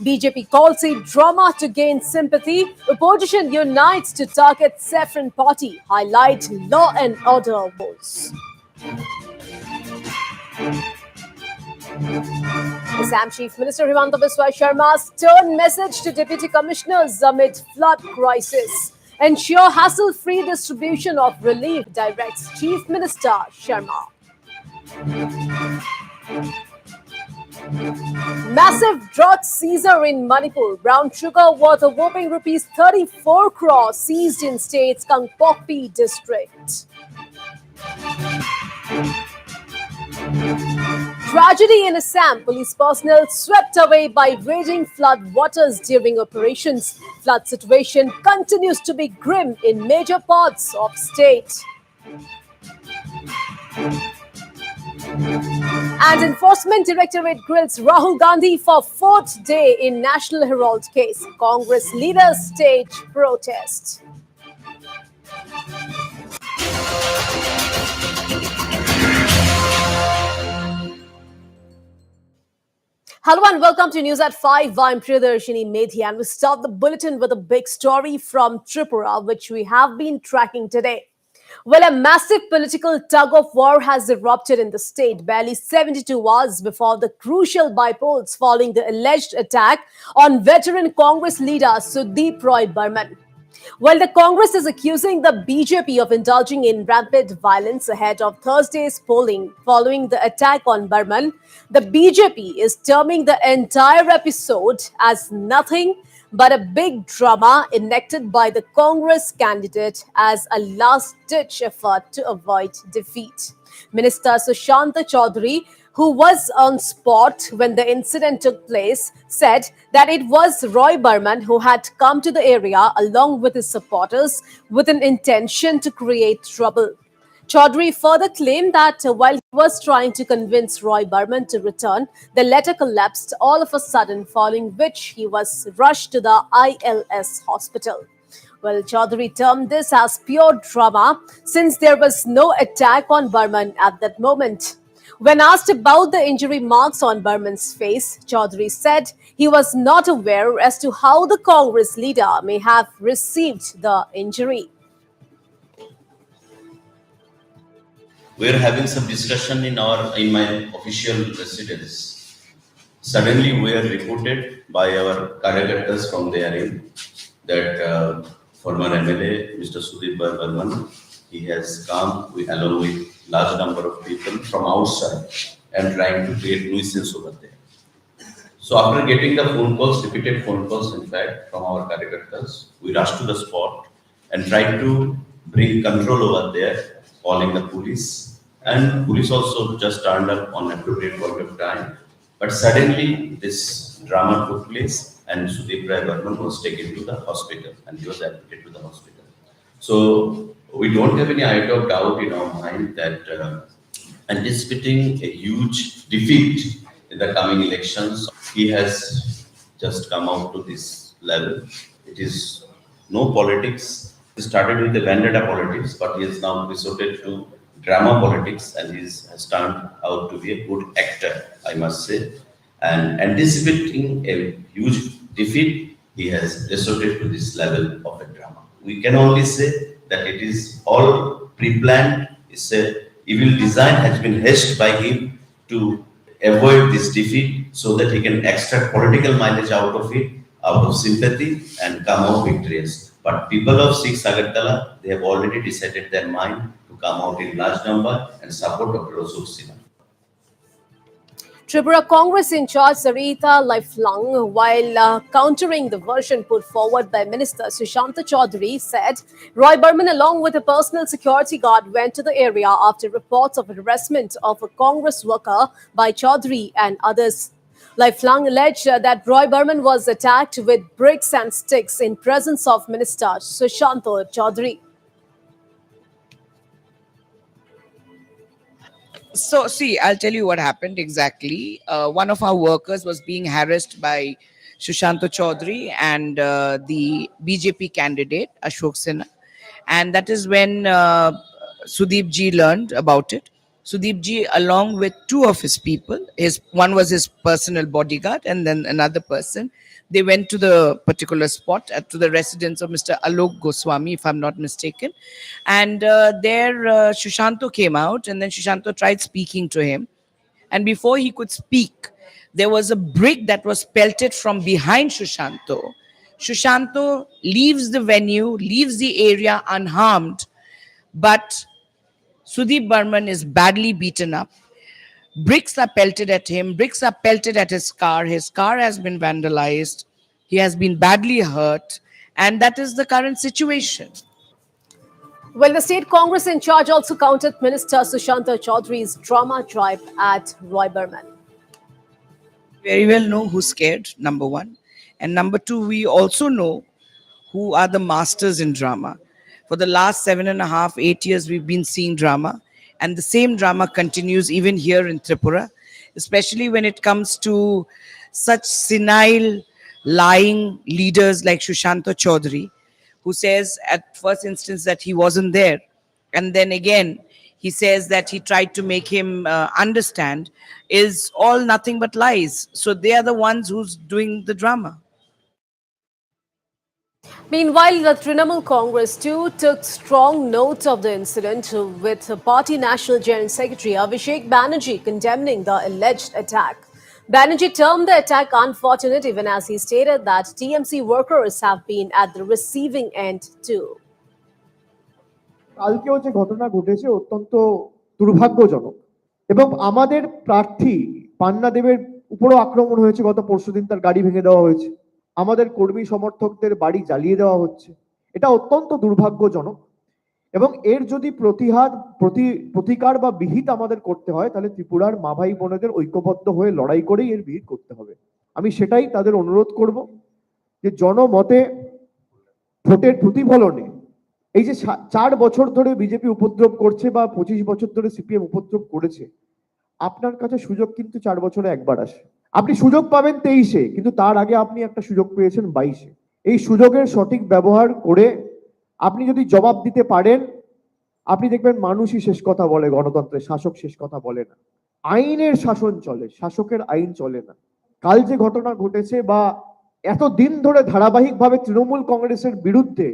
BJP calls it drama to gain sympathy. Opposition unites to target saffron party. Highlight law and order woes. Assam Chief Minister Himanta Biswa Sharma's stern message to Deputy Commissioners amid flood crisis. Ensure hassle-free distribution of relief, directs Chief Minister Sharma. Massive drought seizure in Manipur. Brown sugar worth a whopping rupees 34 crore seized in state's Kangpokpi district. Tragedy in Assam. Police personnel swept away by raging flood waters during operations. Flood situation continues to be grim in major parts of state. And Enforcement Directorate grills Rahul Gandhi for fourth day in National Herald case. Congress leaders stage protest. Hello and welcome to News at 5. I'm Priyadarshini Medhi and we start the bulletin with a big story from Tripura, which we have been tracking today. Well, a massive political tug of war has erupted in the state barely 72 hours before the crucial by-polls following the alleged attack on veteran Congress leader Sudeep Roy Burman. While the Congress is accusing the BJP of indulging in rampant violence ahead of Thursday's polling following the attack on Burman, the BJP is terming the entire episode as nothing but a big drama enacted by the Congress candidate as a last-ditch effort to avoid defeat. Minister Sushanta Chaudhary, who was on spot when the incident took place, said that it was Roy Burman who had come to the area along with his supporters with an intention to create trouble. Chaudhary further claimed that while he was trying to convince Roy Burman to return, the latter collapsed all of a sudden, following which he was rushed to the ILS hospital. Well, Chaudhary termed this as pure drama since there was no attack on Burman at that moment. When asked about the injury marks on Burman's face, Chaudhary said he was not aware as to how the Congress leader may have received the injury. We are having some discussion in my official residence. Suddenly, we are reported by our carryovers from the area that former MLA Mr. Sudeep Burman, he has come along with large number of people from outside and trying to create nuisance over there. So after getting the phone calls, repeated phone calls, in fact, from our carryovers, we rushed to the spot and tried to bring control over there, calling the police. And police also just turned up on appropriate point of time. But suddenly this drama took place and Sudeep Rai Burman was taken to the hospital and he was admitted to the hospital. So we don't have any iota of doubt in our mind that anticipating a huge defeat in the coming elections, he has just come out to this level. It is no politics. He started with the vendetta politics, but he has now resorted to drama politics and he has turned out to be a good actor, I must say. And anticipating a huge defeat, he has resorted to this level of a drama. We can only say that it is all pre-planned. It's a evil design has been hatched by him to avoid this defeat so that he can extract political mileage out of it, out of sympathy and come out victorious. But people of Sikh Agartala, they have already decided their mind to come out in large number and support Dr. Ashok Sinha. Tripura Congress in charge Sarita Lifelong, while countering the version put forward by Minister Sushanta Chaudhary, said Roy Burman along with a personal security guard went to the area after reports of harassment of a Congress worker by Chaudhary and others. Lifelong alleged that Roy Burman was attacked with bricks and sticks in presence of Minister Sushanta Chaudhary. So, see, I'll tell you what happened exactly. One of our workers was being harassed by Sushanta Chaudhary and the BJP candidate, Ashok Sinha. And that is when Sudeep ji learned about it. Sudeepji, along with two of his people, his one was his personal bodyguard, and then another person. They went to the particular spot to the residence of Mr. Alok Goswami, if I'm not mistaken, and there Shushanto came out, and then Shushanto tried speaking to him, and before he could speak, there was a brick that was pelted from behind Shushanto. Shushanto leaves the venue, leaves the area unharmed, but Sudeep Burman is badly beaten up. Bricks are pelted at him, bricks are pelted at his car. His car has been vandalized. He has been badly hurt. And that is the current situation. Well, the state Congress in charge also countered Minister Sushanta Chaudhary's drama tribe at Roy Burman. Very well know who's scared, number one. And number two, we also know who are the masters in drama. For the last 7.5, 8 years, we've been seeing drama, and the same drama continues even here in Tripura, especially when it comes to such senile, lying leaders like Shushanto Chaudhary, who says at first instance that he wasn't there, and then again he says that he tried to make him understand, is all nothing but lies. So they are the ones who's doing the drama. Meanwhile, the Trinamool Congress too took strong note of the incident, with party National General Secretary Abhishek Banerjee condemning the alleged attack. Banerjee termed the attack unfortunate, even as he stated that TMC workers have been at the receiving end too. কালকেও যে ঘটনা ঘটেছে অত্যন্ত দুর্ভাগ্যজনক এবং আমাদের প্রার্থী পান্না দেবের উপরও আক্রমণ হয়েছে। গত পরশুদিন তার গাড়ি ভেঙে দেওয়া হয়েছে, আমাদের কর্মী সমর্থকদের বাড়ি জ্বালিয়ে দেওয়া হচ্ছে। এটা অত্যন্ত দুর্ভাগ্যজনক এবং এর যদি প্রতিকার বা বিহিত আমাদের করতে হয়, তাহলে ত্রিপুরার মা ভাই বোনেদের ঐক্যবদ্ধ হয়ে লড়াই করেই এর বিহিত করতে হবে। আমি সেটাই তাদের অনুরোধ করব যে জনমতে ভোটের প্রতিফলনে এই যে 4 বছর ধরে বিজেপি উপদ্রব করছে বা 25 বছর ধরে সিপিএম উপদ্রব করেছে, আপনার কাছে সুযোগ কিন্তু 4 বছরে একবার আসে। আপনি সুযোগ পাবেন 23-এ, কিন্তু তার আগে আপনি একটা সুযোগ পেয়েছেন 22-এ। এই সুযোগের সঠিক ব্যবহার করে আপনি যদি জবাব দিতে পারেন, আপনি দেখবেন মানুষই শেষ কথা বলে, গণতন্ত্রে শাসক শেষ কথা বলে না। আইনের শাসন চলে, শাসকের আইন চলে না। কাল যে ঘটনা ঘটেছে বা এতদিন ধরে ধারাবাহিকভাবে তৃণমূল কংগ্রেসের বিরুদ্ধে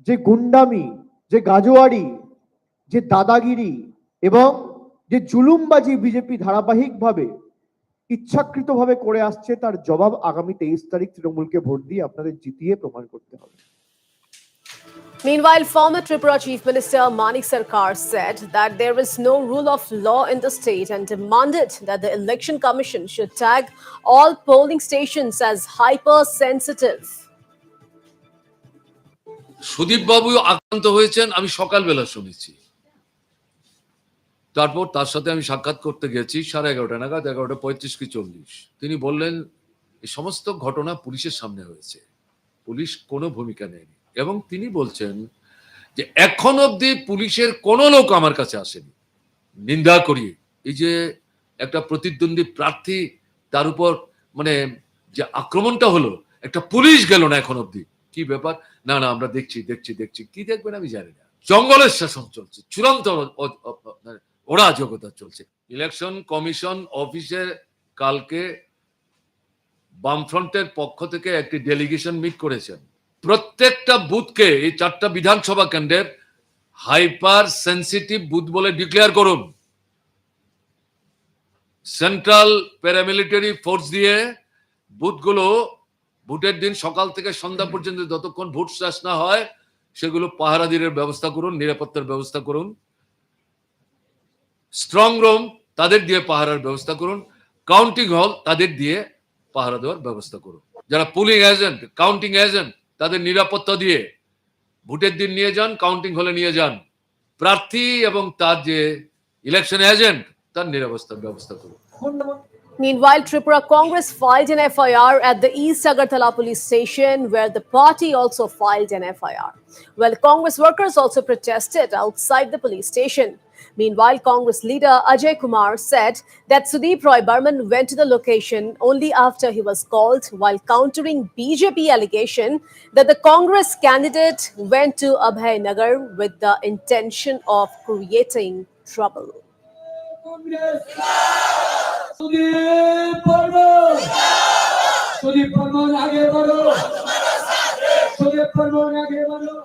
যে গুন্ডামি, যে গাজোয়ারি, যে দাদাগিরি এবং যে জুলুমবাজি বিজেপি ধারাবাহিকভাবে ইচ্ছাকৃতভাবে করে আসছে, তার জবাব আগামী 23 তারিখ তৃণমূলকে ভোট দিয়ে আপনাদের জিতিয়ে প্রমাণ করতে হবে। Meanwhile, former Tripura Chief Minister Manik Sarkar said that there is no rule of law in the state and demanded that the Election Commission should tag all polling stations as hypersensitive. Sudip বাবু আক্রান্ত হয়েছেন আমি সকালবেলা শুনেছি, তারপর তার সাথে আমি সাক্ষাৎ করতে গেছি 11:30 নাগাদ, 11:35 কি 40। তিনি বললেন এই সমস্ত ঘটনা পুলিশের সামনে হয়েছে, পুলিশ কোনো ভূমিকা নেয়নি, এবং তিনি বলছেন যে এখন অবধি পুলিশের কোনো লোক আমার কাছে আসেনি। নিন্দা করি এই যে একটা প্রতিদ্বন্দ্বী প্রার্থী তার উপর মানে যে আক্রমণটা হলো, একটা পুলিশ গেল না এখন অবধি, কি ব্যাপার? না না আমরা দেখছি দেখছি দেখছি, কি দেখবেন আমি জানি না। জঙ্গলের শাসন চলছে, চূড়ান্ত অরাজকতা চলছে। ইলেকশন কমিশন অফিসে কালকে বামফ্রন্টের পক্ষ থেকে একটি ডেলিগেশন মিট করেছেন। প্রত্যেকটা বুথকে, এই 4টা বিধানসভা কেন্দ্রের হাইপার সেন্সিটিভ বুথ বলে ডিক্লেয়ার করুন। সেন্ট্রাল প্যারামিলিটারি ফোর্স দিয়ে বুথগুলো ভোটের দিন সকাল থেকে সন্ধ্যা পর্যন্ত যতক্ষণ ভোট শেষ না হয় সেগুলো পাহারাদিরের ব্যবস্থা করুন, নিরাপত্তার ব্যবস্থা করুন। স্ট্রং রুম তাদের দিয়ে পাহারার ব্যবস্থা করুন, কাউন্টিং হল তাদের দিয়ে পাহারা দেওয়ার ব্যবস্থা করুন। যারা পুলিং এজেন্ট, কাউন্টিং এজেন্ট, তাদের নিরাপত্তা দিয়ে ভোটের দিন নিয়ে যান, কাউন্টিং হলে নিয়ে যান। প্রার্থী এবং তার যে ইলেকশন এজেন্ট তার নিরাপত্তার ব্যবস্থা করুন। Meanwhile, Tripura Congress filed an FIR at the East Agartala police station, where the party also filed an FIR. Well, Congress workers also protested outside the police station. Meanwhile, Congress leader Ajay Kumar said that Sudeep Roy Burman went to the location only after he was called, while countering BJP allegation that the Congress candidate went to Abhay Nagar with the intention of creating trouble. Sudeep Burman Sudeep Burman आगे बढ़ो सुदीप बर्मन आगे बढ़ो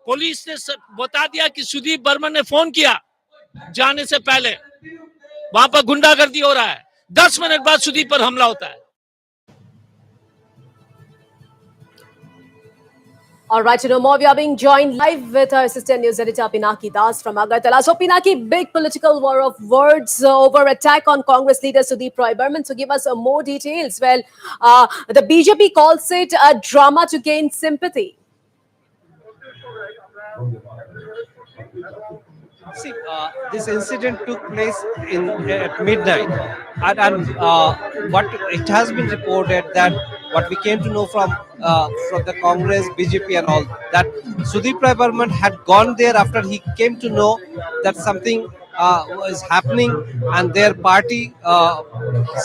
police ने बता दिया कि सुदीप बर्मन ने phone किया जाने से पहले, वहां पर गुंडागर्दी हो रहा है। 10 मिनट बाद सुदीप पर हमला होता है। All right, to know more, we are being joined live with our assistant news editor Pinaki Das from Agartala. So, Pinaki, big political war of words over attack on Congress leader Sudeep Roy Burman. So, give us more details. Well, the BJP calls it a drama to gain sympathy. See, this incident took place at midnight, and what it has been reported that what we came to know from the Congress, BJP, and all that Sudeep Rai Burman had gone there after he came to know that something was happening, and their party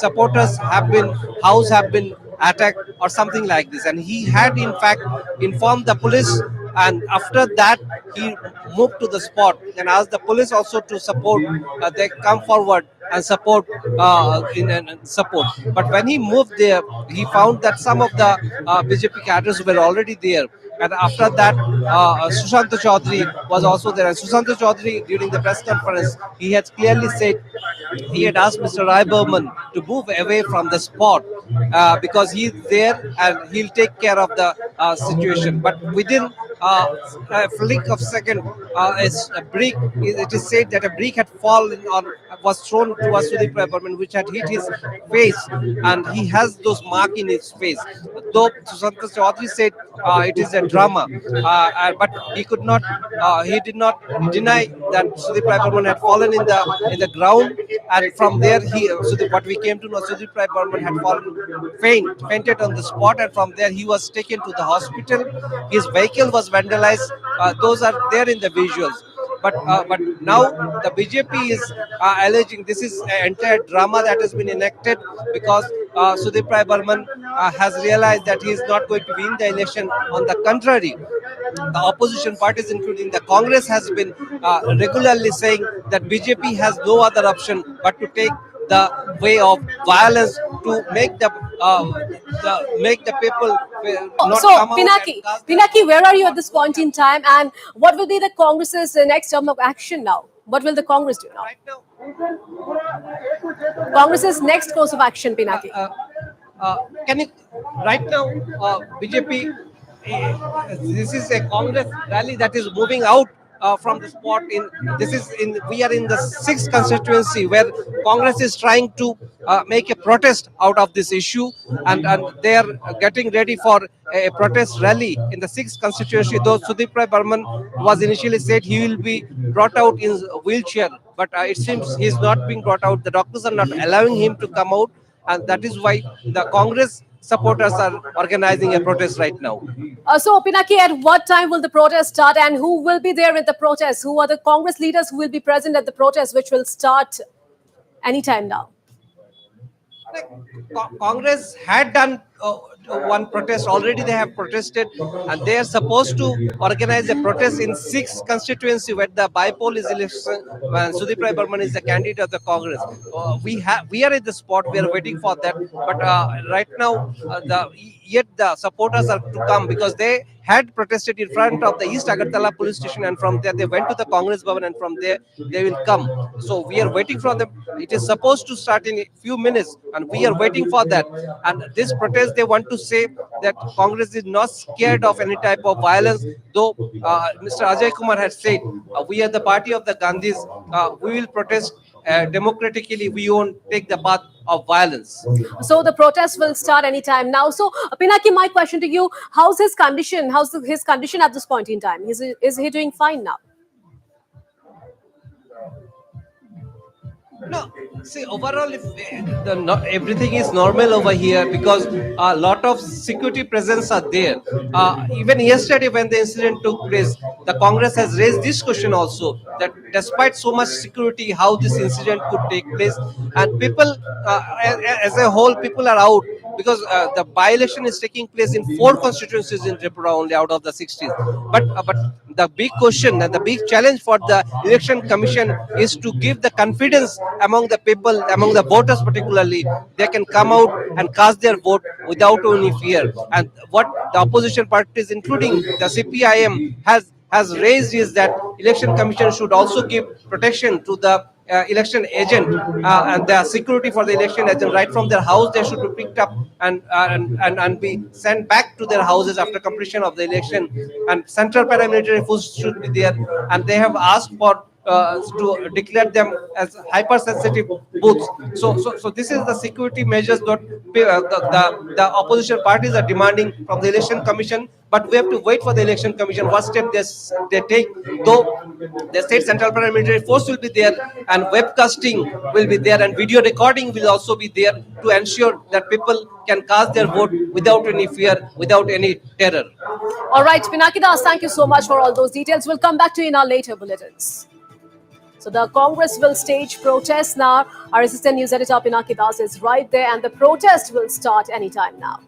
supporters have been attacked or something like this, and he had in fact informed the police, and after that he moved to the spot and asked the police also to support. They come forward and support in support. But when he moved there, he found that some of the BJP cadres were already there. And after that, Sushant Chaudhary was also there. And Sushant Chaudhary, during the press conference, he had clearly said he had asked Mr. Rai Burman to move away from the spot because he's there and he'll take care of the situation. But within a flick of second, a brick, it is said that a brick had fallen on, was thrown towards Sudeep Rai Burman, which had hit his face, and he has those marks in his face. Though Sushant Chaudhary said it is a drama, but he did not deny that Sudeep Rai Burman had fallen in the ground, and from there what we came to know, Sudeep Rai Burman had fainted on the spot, and from there he was taken to the hospital. His vehicle was vandalized. Those are there in the visuals. But now the BJP is alleging this is an entire drama that has been enacted because Sudeep Rai Burman has realized that he is not going to win the election. On the contrary, the opposition parties, including the Congress, has been regularly saying that BJP has no other option but to take the way of violence to make the people not So, come out and cast their Pinaki, where are you at this point in time, and what will be the Congress's next term of action now? What will the Congress do now? right now. Congress's next course of action, Pinaki. Can you right now BJP? This is a Congress rally that is moving out from the spot. We are in the 6th constituency where Congress is trying to make a protest out of this issue, and they are getting ready for a protest rally in the 6th constituency. Though Sudeep Rai Burman was initially said he will be brought out in a wheelchair, but it seems he is not being brought out. The doctors are not allowing him to come out, and that is why the Congress supporters are organizing a protest right now. So, Pinaki, at what time will the protest start, and who will be there at the protest? Who are the Congress leaders who will be present at the protest, which will start anytime now? Congress had done one protest already. They have protested, and they are supposed to organize a protest in 6th constituency where the bipoll is election. Sudeep Rai Burman is the candidate of the Congress. We are at the spot. We are waiting for that. But right now, yet the supporters are to come because they had protested in front of the East Agartala police station, and from there they went to the Congress Bhavan, and from there they will come. So we are waiting for them. It is supposed to start in a few minutes, and we are waiting for that. And this protest, they want to say that Congress is not scared of any type of violence. Though Mr. Ajay Kumar had said, we are the party of the Gandhis. We will protest democratically. We won't take the path of violence. So the protest will start anytime now. So, Pinaki, my question to you: how's his condition? How's his condition at this point in time? Is he doing fine now? No, see, overall, if everything is normal over here because a lot of security presence are there. Even yesterday, when the incident took place, the Congress has raised this question also that despite so much security, how this incident could take place, and people, as a whole, people are out because the by-election is taking place in 4 constituencies in Tripura only out of the 60s. But the big question and the big challenge for the election commission is to give the confidence among the people, among the voters particularly. They can come out and cast their vote without any fear. And what the opposition parties, including the CPIM, has raised is that election commission should also give protection to the election agent and the security for the election agent right from their house. They should be picked up and be sent back to their houses after completion of the election, and central paramilitary force should be there, and they have asked for to declare them as hypersensitive booths. So this is the security measures that the opposition parties are demanding from the election commission. But we have to wait for the election commission what step they take. Though the state central paramilitary force will be there, and webcasting will be there, and video recording will also be there to ensure that people can cast their vote without any fear, without any terror. All right, Pinakidas, thank you so much for all those details. We'll come back to you in our later bulletins. So the Congress will stage protests now. Our assistant news editor Pinakidas is right there, and the protest will start anytime now.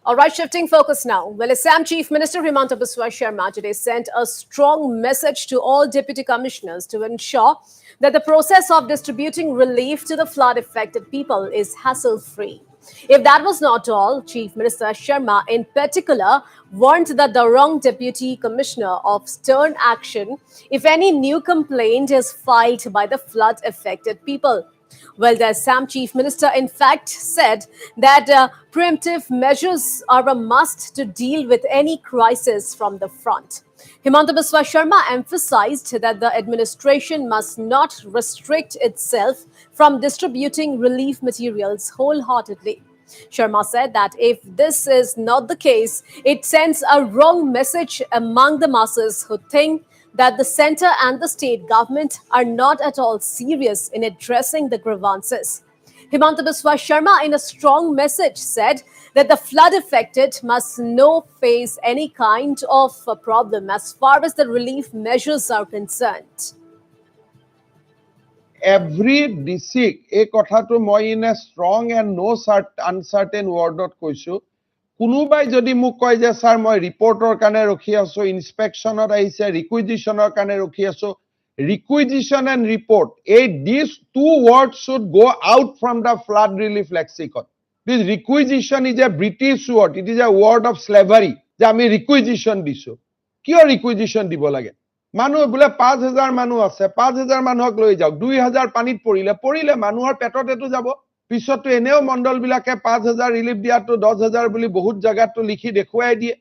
All right, shifting focus now. Well, Assam Chief Minister Himanta Biswa Sharma today sent a strong message to all deputy commissioners to ensure that the process of distributing relief to the flood-affected people is hassle-free. If that was not all, Chief Minister Sharma in particular warned that the wrong deputy commissioner of stern action if any new complaint is filed by the flood-affected people. Well, the Assam Chief Minister, in fact, said that preemptive measures are a must to deal with any crisis from the front. Himanta Biswa Sharma emphasized that the administration must not restrict itself from distributing relief materials wholeheartedly. Sharma said that if this is not the case, it sends a wrong message among the masses who think that the centre and the state government are not at all serious in addressing the grievances. Himanta Biswa Sharma, in a strong message, said that the flood-affected must not face any kind of a problem as far as the relief measures are concerned. Every district, এই কথাটো মই in a strong and no uncertain wordত কৈছো কোনোবাই যদি মোক কয় যে sir মই ৰিপৰ্টৰ কাৰণে ৰখি আছো ইনস্পেকশনত আহিছে ৰিকুইজিশনৰ কাৰণে ৰখি আছো requisition and report these two words should go out from the flood relief lexicon. This requisition is a British word, it is a word of slavery যে আমি requisition দিছো কিয় requisition দিব লাগে মানুহ বলে 5000 মানুহ আছে 5000 মানুহক লৈ যাওক 2000 পানীত পৰিলে মানুহৰ পেটত এটো যাব পিছতো এনেও মণ্ডল বিলাকে 5000 ৰিলিফ দিয়াটো 10000 বুলি বহুত জায়গাটো লিখি দেখুৱাই দিয়ে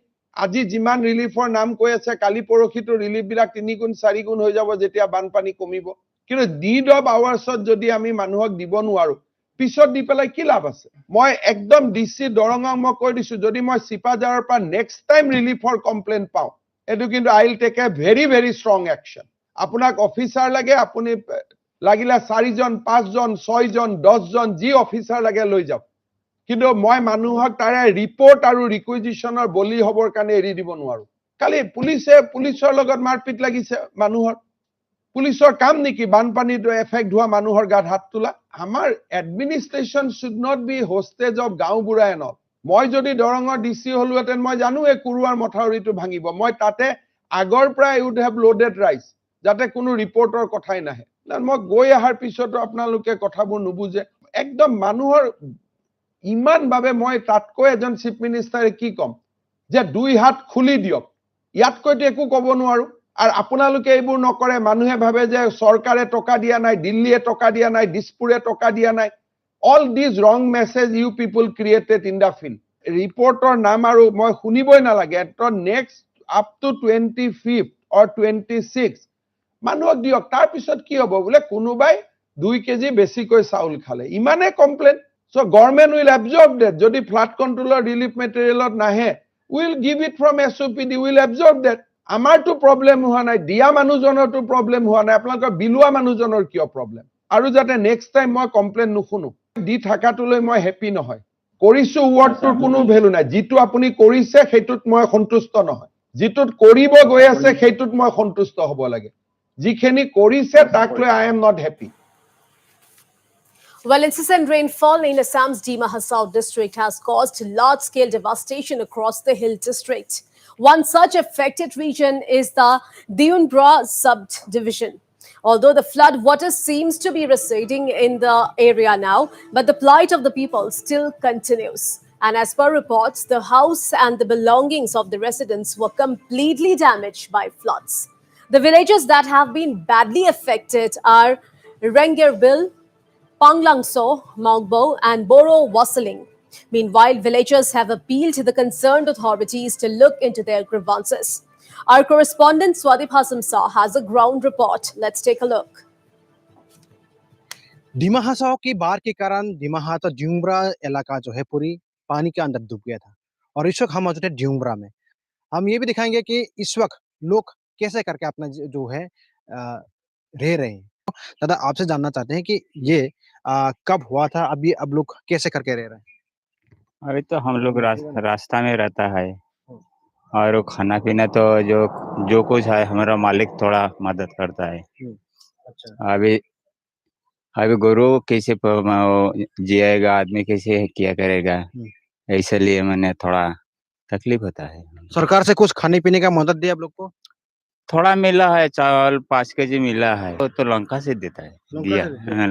আজি যিমান ৰিলিফৰ নাম কৈ আছে কালি পৰখিটো ৰিলিফ বিলাক 3 গুণ 4 গুণ হৈ যাব যেতিয়া বানপানী কমিব কিন্তু ডিড অফ আৱাৰ্ছত যদি আমি মানুহক দিব নোৱাৰো পিছত দি পেলাই কি লাভ আছে মই একদম ডিসি দৰঙক মই কৈ দিছো যদি মই সিপাজাৰৰ পৰা নেক্সট টাইম ৰিলিফৰ কমপ্লেইন পাও এটো কিন্তু I will take a very strong action আপোনাক অফিচাৰ লাগে আপুনি লাগিলা 4 জন 5 জন 6 জন 10 জন যি অফিচাৰ লাগে লৈ যাওক কিন্তু মই মানুহক তাৰে ৰিপৰ্ট আৰু ৰিকুইজিশনৰ বলি হবৰ কাৰণে এৰি দিব নোৱাৰো কালি পুলিচৰ লগত মাৰপিট লাগিছে মানুহৰ পুলিচৰ কাম নেকি বানপানীটো এফেক্ট হোৱা মানুহৰ গাত হাত তোলা আমাৰ administration should not be hostage of গাঁও বুঢ়া এন মই যদি দৰঙৰ ডিসি হলুৱেতেন মই জানো এই কুৰুৱাৰ মথাউৰিটো ভাঙিব মই তাতে আগৰ প্ৰায় উড হেভ লোডেড ৰাইস যাতে কোনো ৰিপৰ্টৰ কথাই নাহে মই গৈ আহাৰ পিছতো আপোনালোকে কথাবোৰ নুবুজে একদম মানুহৰ ইমান ভাবে মই তাতকৈ এজন চিফ মিনিষ্টাৰে কি কম যে দুই হাত খুলি দিয়ক ইয়াতকৈ একো ক'ব নোৱাৰো আর আপোনালোকে এইবোৰ নকৰে মানুহে ভাবে যে সরকারে টকা দিয়া নাই দিল্লীয়ে টকা দিয়া নাই দিসপুরে টকা দিয়া নাই all these wrong message you people created in the field reporter নাম আৰু মই শুনিবই না লাগে এটো next up to 25th or 26th মানুহক দিয়ক তাৰ পিছত কি হ'ব বলে কোনোবাই 2 কেজি বেছিকৈ চাউল খালে ইমানে complain so government will absorb that jodi flood controller relief material nahe will give it from SOPD will absorb that amar to problem hua nai dia manujonor to problem hua nai apnalok bilua manujonor kio problem aru jate next time moi complain nukhunu di thaka to loi moi happy nohoy korisu word to কোনো value নাই jitu apuni korise heitut moi santusto nohoy jitut koribo goi ase heitut moi santusto hobo lage যিখিনি কৰিছে তাক লৈ I am not happy. Well, incessant rainfall in Assam's Dima Hasao district has caused large-scale devastation across the hill district. One such affected region is the Deunbra subdivision. Although the flood water seems to be receding in the area now, but the plight of the people still continues. And as per reports, the house and the belongings of the residents were completely damaged by floods. The villages that have been badly affected are Rengerbil, Panglangso, Maungbo, and Boro Wasaling. Meanwhile, villagers have appealed to the concerned authorities to look into their grievances. Our correspondent Swadip Hasamsa has a ground report. Let's take a look. दिमा हसाओं की बाढ़ के कारण दिमा हाथा ड्यूमरा इलाका जो है पूरी पानी के अंदर डूब गया था और इस वक्त हम मौजूद है ड्यूमरा में। हम ये भी दिखाएंगे कि इस वक्त लोग कैसे करके अपना जो है रह रहे हैं। दादा आपसे जानना चाहते हैं कि ये कब हुआ था, अभी अब लोग कैसे करके रह रहे हैं? अभी तो हम लोग रास्ता में रहता है और वो खाना पीना तो जो कुछ है हमारा मालिक थोड़ा मदद करता है। अच्छा। अभी अभी गुरु कैसे जिएगा, आदमी कैसे किया करेगा, इसलिए मैंने थोड़ा तकलीफ होता है। सरकार से कुछ खाने पीने का मदद दिया आप लोग को? थोड़ा मिला है, चावल 5 केजी मिला है, तो लंका से देता है,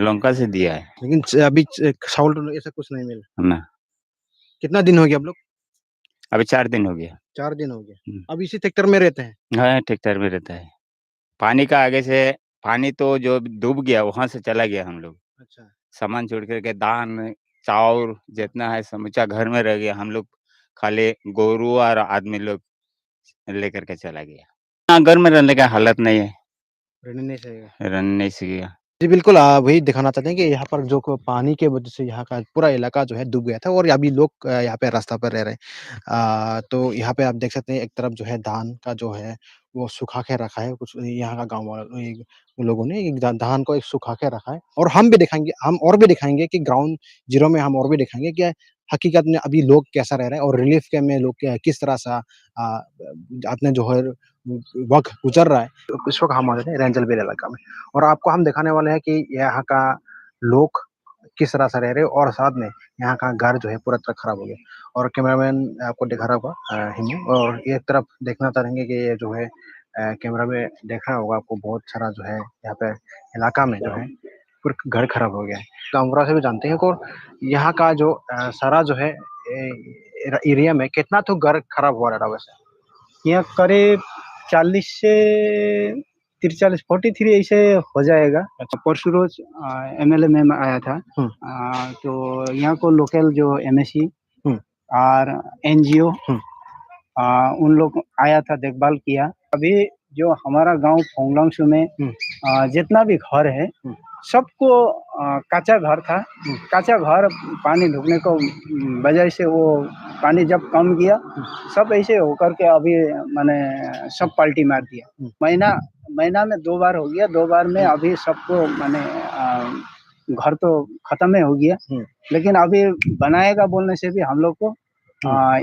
लंका से दिया है। लेकिन अभी चावल ऐसा कुछ नहीं मिला ना। कितना दिन हो गया आप लोग? अभी 4 दिन हो गया। 4 दिन हो गया। अब इसी सेक्टर में रहते हैं? हाँ, ट्रैक्टर में रहता है। पानी का आगे से पानी तो जो डूब गया वहां से चला गया। हम लोग अच्छा। सामान छोड़ करके दान चावल जितना है समूचा घर में रह गया। हम लोग खाली गोरू और आदमी लोग लेकर के चला गया। घर में रहने का हालत नहीं है, रहने नहीं सकेगा। जी बिल्कुल, वही दिखाना चाहते हैं कि यहाँ पर जो पानी के वजह से यहाँ का पूरा इलाका जो है डूब गया था और अभी लोग यहाँ पे रास्ता पर रह रहे हैं। तो यहाँ पे आप देख सकते हैं एक तरफ जो है धान का जो है वो सुखा के रखा है, कुछ यहाँ का गाँव वाले लोगों ने एक धान को एक सुखा के रखा है। और हम और भी दिखाएंगे कि ग्राउंड जीरो में हम और भी दिखाएंगे कि हकीकत में अभी लोग कैसा रह रहे हैं और रिलीफ के में लोग किस तरह से अपने जो है वक्त गुजर रहा है। तो इस वक्त हम मौजूद हैं रेंजलबेल इलाका में और आपको हम दिखाने वाले हैं कि यहाँ का लोग किस तरह से रह रहे हैं और साथ में यहाँ का घर जो है पूरा तरह खराब हो गया। और कैमरामैन आपको दिखा रहा होगा हिमू, और एक तरफ देखना चाहेंगे कि ये जो है कैमरा में देख रहा होगा आपको बहुत सारा जो है यहाँ पे इलाका में जो है पूरा घर खराब हो गया है। कामरा से भी जानते हैं को यहाँ का जो सारा जो है एरिया में कितना तो घर खराब हुआ रहा वैसे? यहाँ करीब 40 से 43 43 ऐसे हो जाएगा। अच्छा। परसों रोज एमएलए मैम आया था। तो यहाँ को लोकल जो एमएससी और एनजीओ उन लोग आया था, देखभाल किया। अभी जो हमारा गांव फोंगलांगसू में जितना भी घर है सबको कच्चा घर था। कच्चा घर पानी ढुकने को वजह से वो पानी जब कम गया सब ऐसे होकर के अभी मैंने सब पलटी मार दिया। महीना में 2 बार हो गया। 2 बार में अभी सबको मैंने घर तो खत्म हो गया, लेकिन अभी बनाएगा बोलने से भी हम लोग को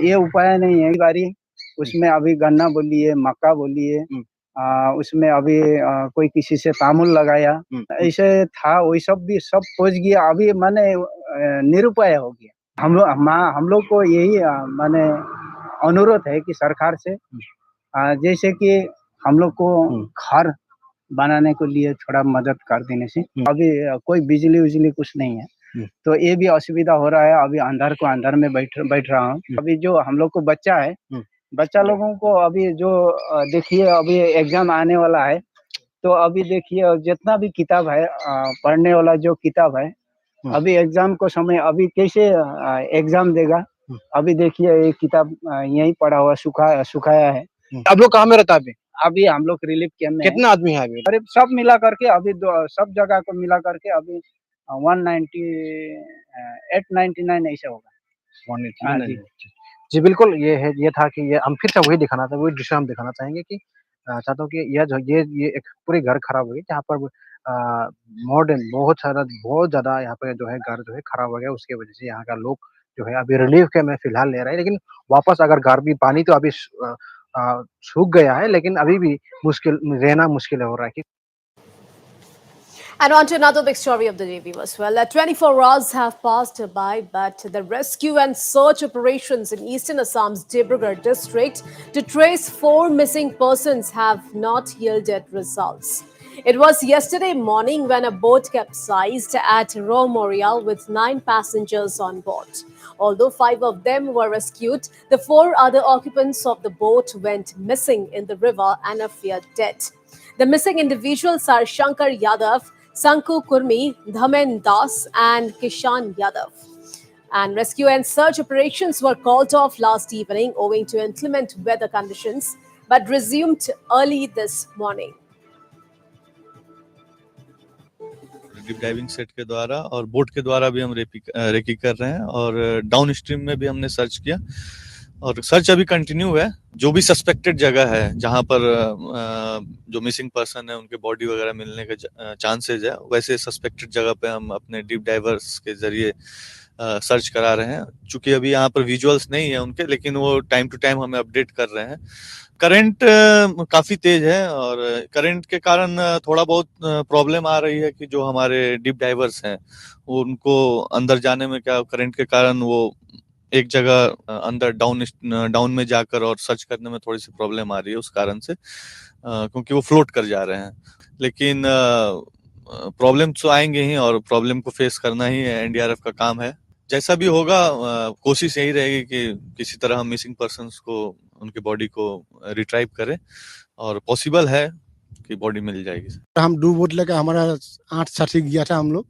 ये उपाय नहीं है। बारी उसमें अभी गन्ना बोलिए, मक्का बोलिए, उसमें अभी कोई किसी से तामुल लगाया, ऐसे था वही सब भी सब पहुंच गया। अभी माने निरुपाय हो गया। हम लोग को यही माने अनुरोध है कि सरकार से जैसे कि हम लोग को घर बनाने के लिए थोड़ा मदद कर देने से। अभी कोई बिजली उजली कुछ नहीं है तो ये भी असुविधा हो रहा है। अभी अंदर में बैठ रहा हूँ। अभी जो हम लोग को बच्चा है, बच्चा लोगों को अभी जो देखिए अभी एग्जाम आने वाला है, तो अभी देखिए जितना भी किताब है पढ़ने वाला जो किताब है, अभी एग्जाम को समय अभी कैसे एग्जाम देगा। अभी देखिए ये किताब यहीं पड़ा हुआ सुखाया है। आप लोग कहाँ में रहता है अभी हम लोग रिलीफ कैंप में। कितना आदमी है अभी? करीब सब मिला करके अभी सब जगह को मिला करके अभी 198-99 ऐसा होगा। 189। जी बिल्कुल, ये था कि ये हम फिर से वही दिखाना था, वही दृश्य हम दिखाना चाहेंगे कि चाहता हूँ कि ये एक पूरी घर खराब हो गई जहाँ पर मॉडर्न बहुत ज़्यादा यहाँ पे जो है घर जो है खराब हो गया। उसके वजह से यहाँ का लोग जो है अभी रिलीफ के में फिलहाल ले रहे हैं, लेकिन वापस अगर घर भी पानी तो अभी सूख गया है, लेकिन अभी भी रहना मुश्किल हो रहा है कि And on to another big story of the day, viewers. Well, 24 hours have passed by, but the rescue and search operations in eastern Assam's Dibrugarh district to trace 4 missing persons have not yielded results. It was yesterday morning when a boat capsized at Raw Memorial with 9 passengers on board. Although 5 of them were rescued, the 4 other occupants of the boat went missing in the river and are feared dead. The missing individuals are Shankar Yadav, Sanku Kurmi, Dhamen Das, and Kishan Yadav. And rescue and search operations were called off last evening owing to inclement weather conditions, but resumed early this morning. Deep diving set के द्वारा और boat के द्वारा भी हम recce कर रहे हैं और डाउन स्ट्रीम में भी हमने सर्च किया और सर्च अभी कंटिन्यू है। जो भी सस्पेक्टेड जगह है जहां पर जो मिसिंग पर्सन है उनके बॉडी वगैरह मिलने के चांसेस है, वैसे सस्पेक्टेड जगह पे हम अपने डीप डाइवर्स के जरिए सर्च करा रहे हैं। चूंकि अभी यहाँ पर विजुअल्स नहीं है उनके, लेकिन वो टाइम टू टाइम हमें अपडेट कर रहे हैं। करंट काफी तेज है और करंट के कारण थोड़ा बहुत प्रॉब्लम आ रही है कि जो हमारे डीप डाइवर्स हैं उनको अंदर जाने में क्या करंट के कारण वो एक जगह अंदर डाउन में जाकर और सर्च करने में थोड़ी सी प्रॉब्लम आ रही है उस कारण से, क्योंकि वो फ्लोट कर जा रहे हैं। लेकिन प्रॉब्लम तो आएंगे ही और प्रॉब्लम को फेस करना ही एनडीआरएफ का काम है। जैसा भी होगा कोशिश यही रहेगी कि किसी तरह हम मिसिंग पर्सन्स को उनकी बॉडी को रिट्राइव करें और पॉसिबल है कि बॉडी मिल जाएगी। हम 2 बोट लेकर हमारा 8 साथी गया था। हम लोग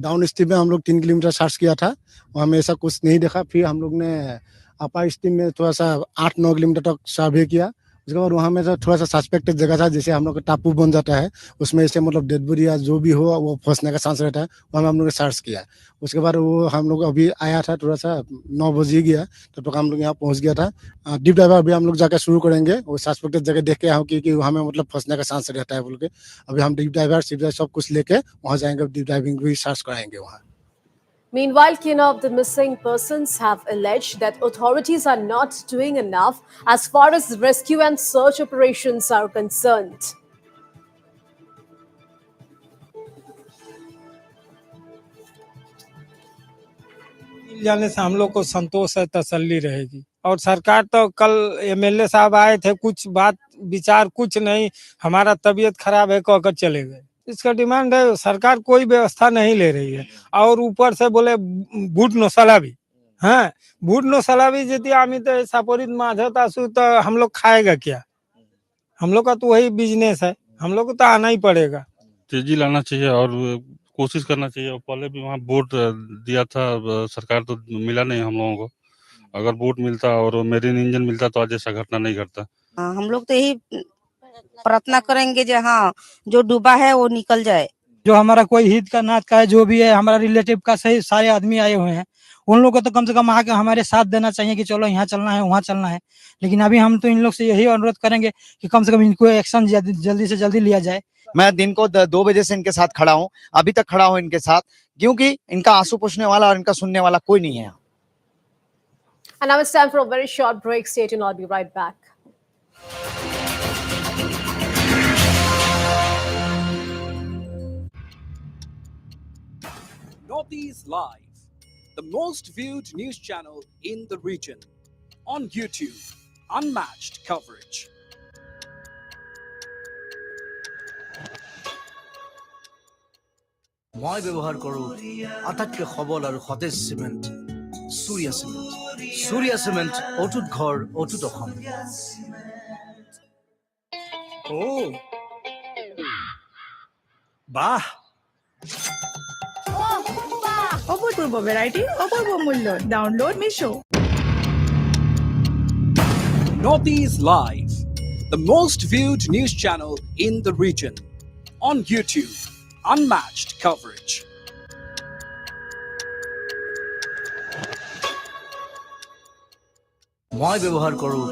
डाउन स्ट्रीम में हम लोग 3 किलोमीटर सर्च किया था, वहाँ में ऐसा कुछ नहीं देखा। फिर हम लोग ने अपर स्ट्रीम में थोड़ा सा 8-9 किलोमीटर तक सर्वे किया। उसके बाद वहाँ में थोड़ा सा सस्पेक्टेड जगह था, जैसे हम लोग का टापू बन जाता है, उसमें ऐसे मतलब डेड बॉडी या जो भी हो वो फंसने का चांस रहता है, वहाँ में हम लोग ने सर्च किया। उसके बाद वो हम लोग अभी आया था, थोड़ा सा 9 बजे गया, तब तक हम लोग यहाँ पहुँच गया था। डीप डाइवर अभी हम लोग जाकर शुरू करेंगे। वो सस्पेक्टेड जगह देख के आओ कि वहाँ में मतलब फंसने का चांस रहता है बोल के अभी हम डीप डाइवर सब कुछ लेके वहाँ जाएंगे, डीप डाइविंग भी सर्च कराएंगे वहाँ। Meanwhile, kin of the missing persons have alleged that authorities are not doing enough as far as rescue and search operations are concerned. मिल जाने से हम लोग को संतोष है, तसल्ली रहेगी। और सरकार तो कल एमएलए साहब आए थे, कुछ बात विचार कुछ नहीं, हमारा तबीयत खराब है कहकर चले गए। इसका डिमांड है, सरकार कोई व्यवस्था नहीं ले रही है। और ऊपर से बोले बूट नो सलाबी, हाँ बूट नो सलाबी यदि आमी तो सापोरित माझत आसू तो हम लोग खाएगा क्या? हम लोग का तो वही बिजनेस है, हम लोग को तो आना ही पड़ेगा। तेजी लाना चाहिए और कोशिश करना चाहिए। पहले भी वहाँ बोट दिया था सरकार, तो मिला नहीं हम लोगों को। अगर बोट मिलता और मेरीन इंजन मिलता तो आज ऐसा घटना नहीं घटता। हम लोग तो यही प्रार्थना करेंगे जो हाँ जो डूबा है वो निकल जाए। जो हमारा कोई हित का नात का है, जो भी है हमारा रिलेटिव का, सही सारे आदमी आए हुए हैं, उन लोगों को तो कम से कम आके हमारे साथ देना चाहिए कि चलो यहाँ चलना है वहाँ चलना है। लेकिन अभी हम तो इन लोग से यही अनुरोध करेंगे कि कम से कम इनको एक्शन जल्दी से जल्दी लिया जाए। मैं दिन को 2 बजे से इनके साथ खड़ा हूँ, अभी तक खड़ा हूँ इनके साथ, क्योंकि इनका आंसू पूछने वाला और इनका सुनने वाला कोई नहीं है। And now it's time for a very short break. Stay tuned, I'll be right back. Northeast Live, the most viewed news channel in the region. On YouTube, unmatched coverage. মই ব্যৱহাৰ কৰোঁ আটাইতকৈ সবল আৰু সতেজ cement, Surya cement. Surya cement, অটুট ঘৰ, অটুট অসম। বাহ, অপূর্ব ভ্যারাইটি, অপূর্ব মূল্য। Download Meesho. Northeast Live, the most viewed news channel in the region. On YouTube, unmatched coverage. মই ব্যৱহাৰ কৰোঁ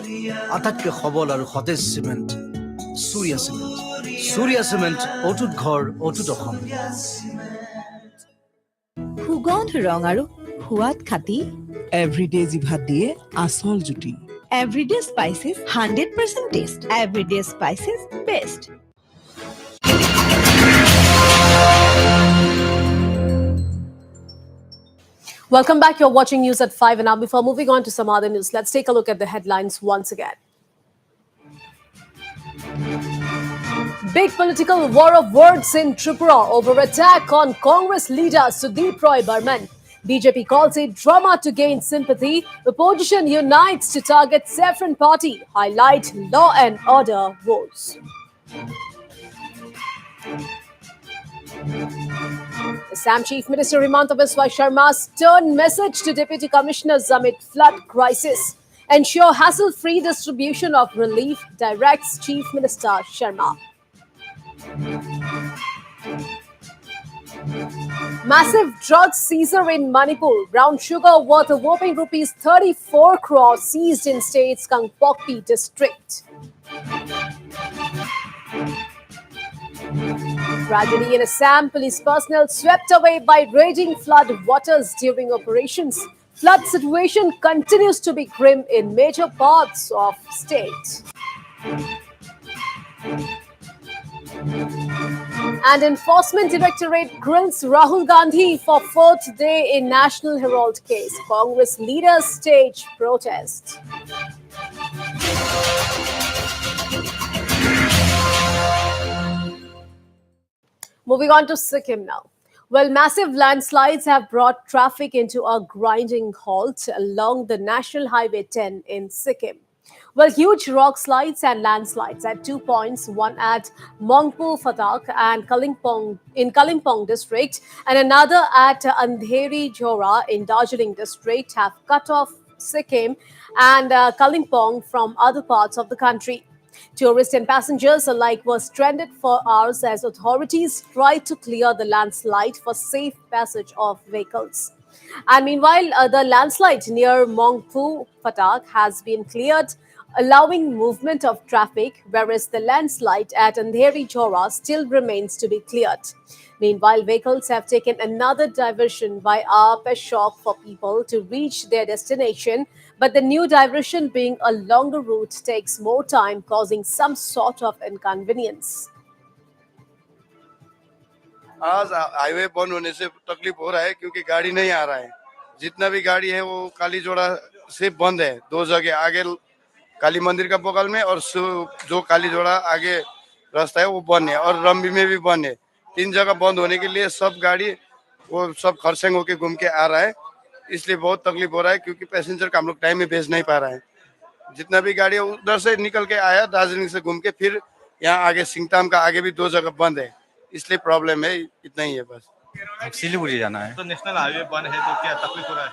আটাইতকৈ সবল আৰু সতেজ cement, Surya cement. Surya cement, অটুট ঘৰ, অটুট অসম। সুগন্ধ ৰং আৰু সোৱাদ খাটি, এভৰিডে জিভাত দিয়ে আচল জুতি। Everyday spices 100% test. Everyday spices best. Welcome back. You're watching News at 5. And now, before moving on to some other news, let's take a look at the headlines once again. Big political war of words in Tripura over attack on Congress leader Sudeep Roy Burman. BJP calls it drama to gain sympathy. Opposition unites to target Saffron Party. Highlight law and order woes. Assam Chief Minister Himanta Biswa Sharma's stern message to Deputy Commissioners amid flood crisis. Ensure hassle-free distribution of relief, directs Chief Minister Sharma. Massive drug seizure in Manipur. Brown sugar worth a whopping rupees 34 crore seized in state's Kangpokpi district. Tragedy in Assam. Police personnel swept away by raging flood waters during operations. Flood situation continues to be grim in major parts of state. And Enforcement Directorate grills Rahul Gandhi for fourth day in National Herald case. Congress leaders stage protest. Moving on to Sikkim now. Well, massive landslides have brought traffic into a grinding halt along the National Highway 10 in Sikkim. Well, huge rock slides and landslides at 2 points, one at Mongpo Phatak and Kalimpong district, and another at Andheri Jhora in Darjeeling district, have cut off Sikkim and Kalimpong from other parts of the country. Tourists and passengers alike were stranded for hours as authorities tried to clear the landslide for safe passage of vehicles. And meanwhile, the landslide near Mongpu Phatak has been cleared, allowing movement of traffic, whereas the landslide at Andheri Jhora still remains to be cleared. Meanwhile, vehicles have taken another diversion by Peshok for people to reach their destination, but the new diversion being a longer route takes more time, causing some sort of inconvenience. आज highway बंद होने से तकलीफ हो रहा है क्योंकि गाड़ी नहीं आ रहा है। जितना भी गाड़ी है वो काली जोड़ा से बंद है। दो जगह आगे काली मंदिर का बगल में और जो काली जोड़ा आगे रास्ता है वो बंद है और रंबी में भी बंद है। 3 जगह बंद होने के लिए सब गाड़ी वो सब खरसंग होके घूम के आ रहा है, इसलिए बहुत तकलीफ हो रहा है क्योंकि पैसेंजर को हम लोग टाइम में भेज नहीं पा रहा है। जितना भी गाड़ी उधर से निकल के आया दार्जिलिंग से घूम के फिर यहाँ आगे सिंगताम का आगे भी 2 जगह बंद है, इसलिए प्रॉब्लम है। इतना ही है बस। सिलीगुड़ी जाना है तो नेशनल हाईवे बंद है तो क्या तकलीफ हो रहा है?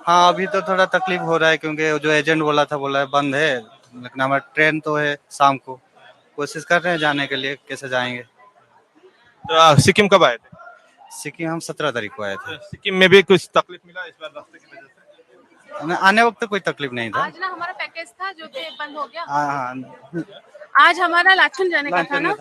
हाँ, अभी तो थोड़ा तकलीफ हो रहा है क्योंकि जो एजेंट बोला था बोला है बंद है, लेकिन हमारा ट्रेन तो है शाम को। कोशिश कर रहे हैं जाने के लिए, कैसे जाएंगे। तो सिक्किम कब आए थे? सिक्किम हम 17 तारीख को आए थे। सिक्किम में भी कुछ तकलीफ मिला इस बार रास्ते की वजह से? आने वक्त कोई तकलीफ नहीं था। आज ना हमारा पैकेज था जो कि बंद हो गया। हाँ, आज हमारा लाचुन जाने का था ना,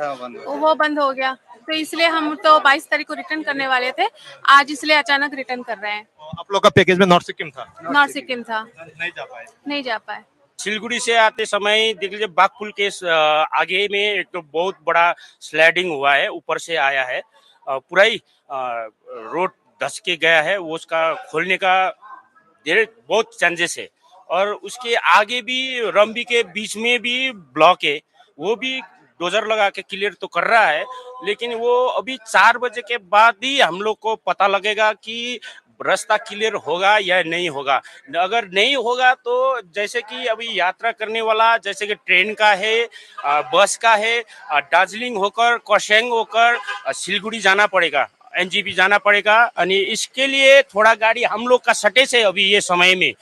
वो बंद हो गया, तो इसलिए हम तो 22 तारीख को रिटर्न करने वाले थे, आज इसलिए अचानक रिटर्न कर रहे हैं। आप लोग का पैकेज में नॉर्थ सिक्किम था? नॉर्थ सिक्किम था, नहीं जा पाए। सिलगुड़ी से आते समय देख लीजिए बाग पुल के आगे में एक तो बहुत बड़ा स्लाइडिंग हुआ है, ऊपर से आया है, पूरा ही रोड धस के गया है, वो उसका खोलने का बहुत चांसेस है। और उसके आगे भी रंबी के बीच में भी ब्लॉक है, वो भी डोजर लगा के क्लियर तो कर रहा है, लेकिन वो अभी 4 बजे के बाद ही हम लोग को पता लगेगा कि रास्ता क्लियर होगा या नहीं होगा। अगर नहीं होगा तो जैसे कि अभी यात्रा करने वाला जैसे कि ट्रेन का है, बस का है, दार्जिलिंग होकर कोशेंग होकर सिलगुड़ी जाना पड़ेगा, एनजीपी जाना पड़ेगा। यानी इसके लिए थोड़ा गाड़ी हम लोग का सटे से अभी ये समय में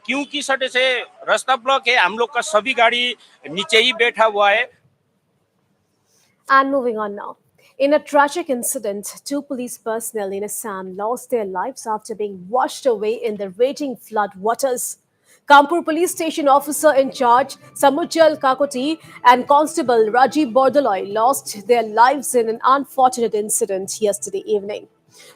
क्योंकि सटे से रास्ता ब्लॉक है, हम लोग का सभी गाड़ी नीचे ही बैठा हुआ है। And moving on now. In a tragic incident, 2 police personnel in Assam lost their lives after being washed away in the raging flood waters. Kanpur Police Station officer in charge, Samujal Kakoti, and Constable Rajiv Bordaloy lost their lives in an unfortunate incident yesterday evening.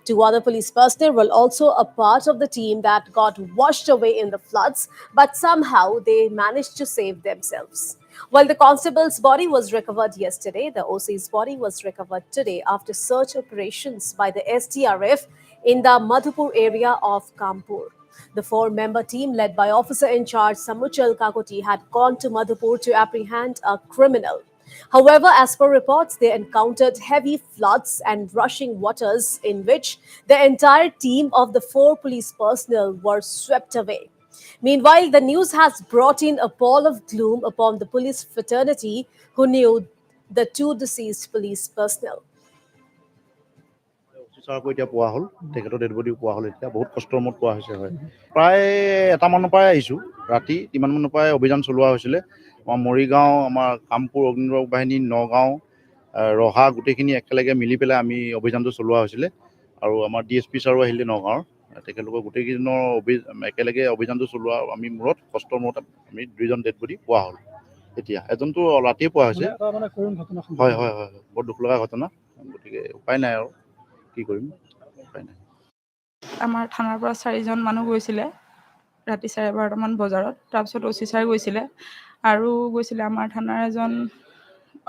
2 other police personnel were also a part of the team that got washed away in the floods, but somehow they managed to save themselves. While the constable's body was recovered yesterday, the OC's body was recovered today after search operations by the SDRF in the Madhupur area of Kanpur. The four-member team, led by officer in charge Samuchal Kakoti, had gone to Madhupur to apprehend a criminal. However, as per reports, they encountered heavy floods and rushing waters in which the entire team of the four police personnel were swept away. Meanwhile, the news has brought in a pall of gloom upon the police fraternity who knew the two deceased police personnel. অফিচাৰকো এতিয়া পোৱা হ'ল, তেখেতৰ dead body পোৱা হ'ল, এতিয়া বহুত কষ্টৰ মূৰত পোৱা হৈছে। হয়, প্ৰায় এটামানৰ পৰাই আহিছোঁ, ৰাতি ইমানমানৰ পৰাই অভিযান চলোৱা হৈছিলে। আমাৰ মৰিগাঁও, আমাৰ কামপুৰ অগ্নিনিৰ্বাপক বাহিনী, নগাঁও, ৰহা গোটেইখিনি একেলগে মিলি পেলাই আমি অভিযানটো চলোৱা হৈছিলে। আৰু আমাৰ DSP ছাৰো আহিলে নগাঁৱৰ, তেখেতলোকৰ গোটেইকেইজনৰ একেলগে অভিযানটো চলোৱা আমি মূৰত কষ্টৰ মূৰত আমি 2জন ডেড বডি পোৱা হ'ল। এতিয়া এজনটো ৰাতিয়ে পোৱা হৈছে। হয় হয় হয়, বৰ দুখ লগা ঘটনা, গতিকে উপায় নাই আৰু কি কৰিম, উপায় নাই। আমাৰ থানাৰ পৰা 4জন মানুহ গৈছিলে ৰাতি 12:30মান বজাত। তাৰপিছত OC ছাৰ গৈছিলে আৰু গৈছিলে আমাৰ থানাৰ এজন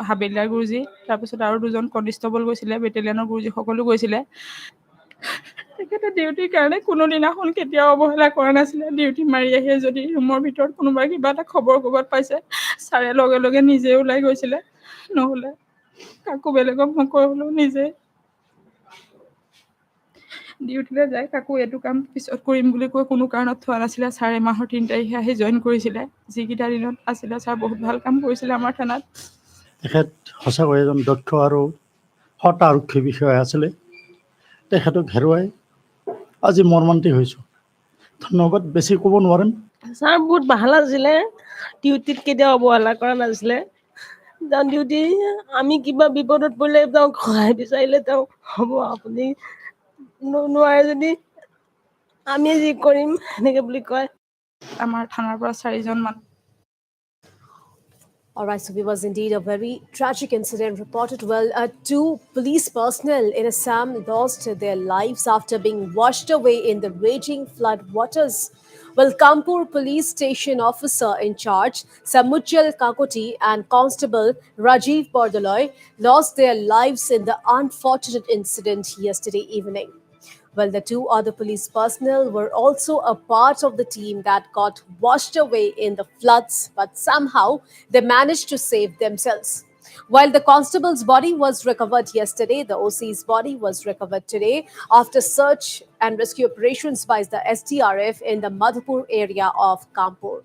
হাবিলদাৰ গুৰুজী, তাৰপিছত আৰু 2জন কনষ্টেবল গৈছিলে, বেটেলিয়নৰ গুৰুজী সকলো গৈছিলে। তেখেতে ডিউটিৰ কাৰণে কোনোদিনাখন কেতিয়াও অৱহেলা কৰা নাছিলে। ডিউটি মাৰি আহে যদি ৰুমৰ ভিতৰত কোনোবাই কিবা এটা খবৰ ক'ৰবাত পাইছে, ছাৰে লগে লগে নিজে ওলাই গৈছিলে, নহ'লে কাকো বেলেগক নকয় হ'লেও নিজে ডিউটিলৈ যায়। কাকো এইটো কাম পিছত কৰিম বুলি কৈ কোনো কাৰণত থোৱা নাছিলে। ছাৰ মাহৰ 3 তাৰিখে আহি জইন কৰিছিলে। যিকেইটা দিনত আছিলে ছাৰ বহুত ভাল কাম কৰিছিলে আমাৰ থানাত। তেখেত সঁচাকৈ এজন দক্ষ আৰু সৎ আৰক্ষী বিষয়া আছিলে। তেখেতক হেৰুৱাই আজি মৰ্মান্তিক হৈছোঁ। ধন্যবাদ, বেছি ক'ব নোৱাৰিম। ছাৰ বহুত ভাল আছিলে, ডিউটিত কেতিয়াও অৱহেলা কৰা নাছিলে। ডিউটি আমি কিবা বিপদত পৰিলে তেওঁক সহায় বিচাৰিলে তেওঁ হ'ব, আপুনি নোৱাৰে যদি আমি যি কৰিম সেনেকে বুলি কয়। আমাৰ থানাৰ পৰা 4জন মানুহ। All right, so it was indeed a very tragic incident reported. Well, two police personnel in Assam lost their lives after being washed away in the raging flood waters. Well, Kanpur police station officer in charge, Samuchal Kakoti, and constable Rajiv Bordoloy lost their lives in the unfortunate incident yesterday evening. Well, the two other police personnel were also a part of the team that got washed away in the floods, but somehow they managed to save themselves. While the constable's body was recovered yesterday, the OC's body was recovered today after search and rescue operations by the SDRF in the Madhupur area of Kanpur.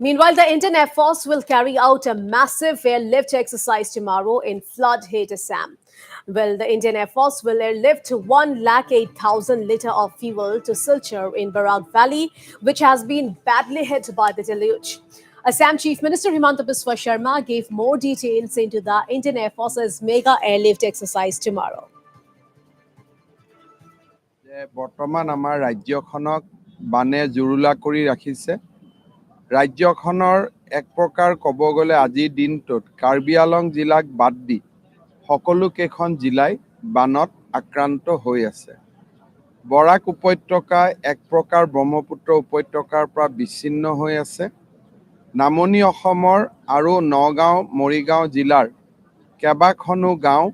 Meanwhile, the Indian Air Force will carry out a massive airlift exercise tomorrow in flood-hit Assam. Well, the Indian Air Force will airlift 108,000 litre of fuel to Silchar in Barak Valley, which has been badly hit by the deluge. Assam Chief Minister Himanta Biswa Sharma gave more details into the Indian Air Force's mega airlift exercise tomorrow. বৰ্তমান আমাৰ ৰাজ্যখনক বানে জুৰুলা কৰি ৰাখিছে। ৰাজ্যখনৰ এক প্ৰকাৰ ক'ব গ'লে আজিৰ দিনটোত কাৰ্বি আলং জিলাক বাদ দি সকলো কেইখন জিলাই বানত আক্ৰান্ত হৈ আছে। বৰাক উপত্যকা এক প্ৰকাৰ ব্ৰহ্মপুত্ৰ উপত্যকাৰ পৰা বিচ্ছিন্ন হৈ আছে। নামনি অসমৰ আৰু নগাঁও মৰিগাঁও জিলাৰ কেইবাখনো গাঁও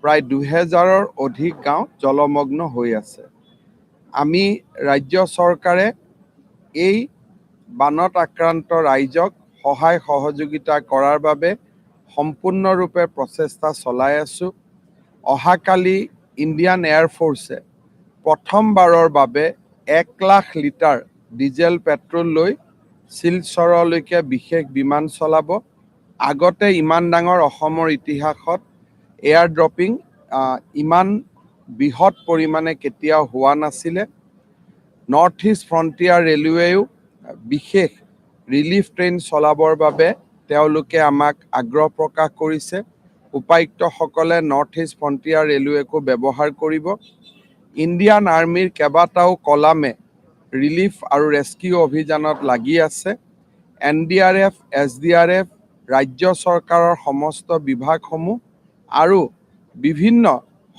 প্ৰায় 2000ৰ অধিক গাঁও জলমগ্ন হৈ আছে। আমি ৰাজ্য চৰকাৰে এই বানত আক্ৰান্ত ৰাইজক সহায় সহযোগিতা কৰাৰ বাবে সম্পূৰ্ণৰূপে প্ৰচেষ্টা চলাই আছো। অহাকালি ইণ্ডিয়ান এয়াৰ ফ'ৰ্চে প্ৰথমবাৰৰ বাবে 1 লাখ লিটাৰ ডিজেল পেট্ৰল লৈ শিলচৰলৈকে বিশেষ বিমান চলাব। আগতে ইমান ডাঙৰ অসমৰ ইতিহাসত এয়াৰ ড্ৰপিং ইমান বৃহৎ পৰিমাণে কেতিয়াও হোৱা নাছিলে। নৰ্থ ইষ্ট ফ্ৰণ্টিয়াৰ ৰেলৱেও বিশেষ ৰিলিফ ট্ৰেইন চলাবৰ বাবে তেওঁলোকে আমাক আগ্ৰহ প্ৰকাশ কৰিছে। উপায়ুক্তসকলে নৰ্থ ইষ্ট ফ্ৰণ্টিয়াৰ ৰেলৱেকো ব্যৱহাৰ কৰিব। ইণ্ডিয়ান আৰ্মিৰ কেইবাটাও কলামে ৰিলিফ আৰু ৰেস্কিউ অভিযানত লাগি আছে। NDRF, SDRF, ৰাজ্য চৰকাৰৰ সমস্ত বিভাগসমূহ আৰু বিভিন্ন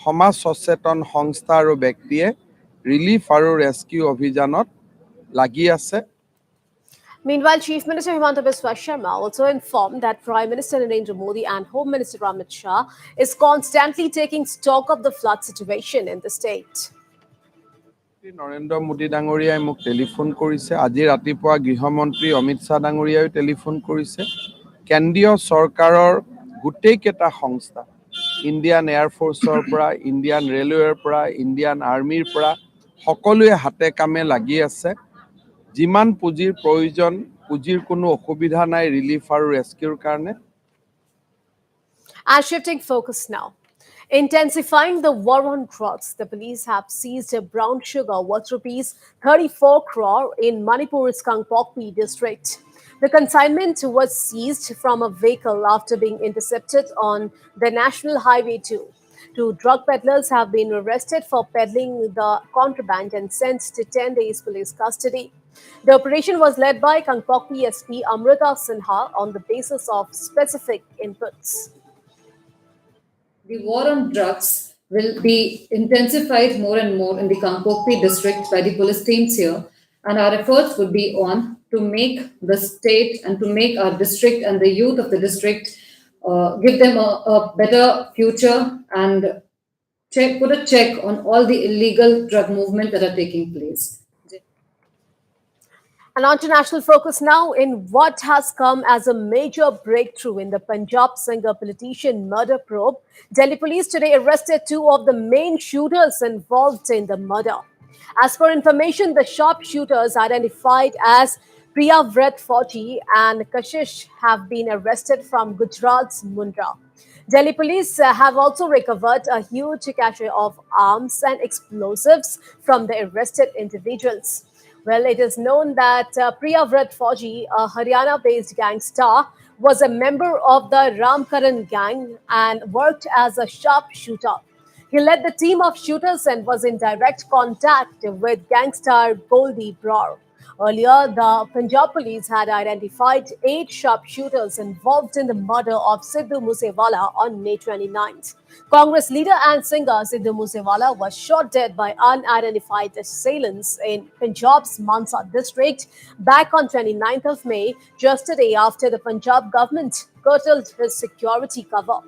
সমাজ সচেতন সংস্থা আৰু ব্যক্তিয়ে ৰিলিফ আৰু ৰেস্কিউ অভিযানত লাগি আছে। Meanwhile, Chief Minister Himanta Biswa Sharma also informed that Prime Minister Narendra Modi and Home Minister Amit Shah is constantly taking stock of the flood situation in the state. Narendra Modi ডাঙৰীয়াই মোক telephone কৰিছে আজি ৰাতিপুৱা গৃহমন্ত্ৰী অমিত শ্বাহ ডাঙৰীয়াই টেলিফোন কৰিছে কেন্দ্ৰীয় চৰকাৰৰ গোটেইকেইটা সংস্থা ইণ্ডিয়ান এয়াৰ ফোৰ্চৰ পৰা ইণ্ডিয়ান ৰেলৱেৰ পৰা ইণ্ডিয়ান আৰ্মিৰ পৰা সকলোৱে হাতে কামে লাগি আছে যিমান পুঁজিৰ প্ৰয়োজন পুঁজিৰ কোনো অসুবিধা নাই ৰিলিফ আৰু ৰেস্কিউৰ কাৰণে And shifting focus now. Intensifying the war on drugs, the police have seized a brown sugar worth rupees 34 crore in Manipur's Kangpokpi district. The consignment was seized from a vehicle after being intercepted on the National Highway 2. Two drug peddlers have been arrested for peddling the contraband and sent to 10 days police custody. The operation was led by Kangpokpi SP Amrita Sinha on the basis of specific inputs. The war on drugs will be intensified more and more in the Kangpokpi district by the police teams here, and our efforts would be on to make the state and to make our district and the youth of the district give them a better future and put a check on all the illegal drug movement that are taking place. And on to national focus now in what has come as a major breakthrough in the Punjab singer politician murder probe. Delhi police today arrested two of the main shooters involved in the murder. As per information, the sharpshooters identified as Priya Vrat Fauji and Kashish have been arrested from Gujarat's Mundra. Delhi police have also recovered a huge cache of arms and explosives from the arrested individuals. Well, it is known that Priya Vrat Fauji, a Haryana-based gangster, was a member of the Ramkaran gang and worked as a sharpshooter. He led the team of shooters and was in direct contact with gangster Goldie Brar. Earlier, the Punjab police had identified 8 sharpshooters involved in the murder of Sidhu Moosewala on May 29th. Congress leader and singer Sidhu Moosewala was shot dead by unidentified assailants in Punjab's Mansa district back on 29th of May, just a day after the Punjab government curtailed his security cover.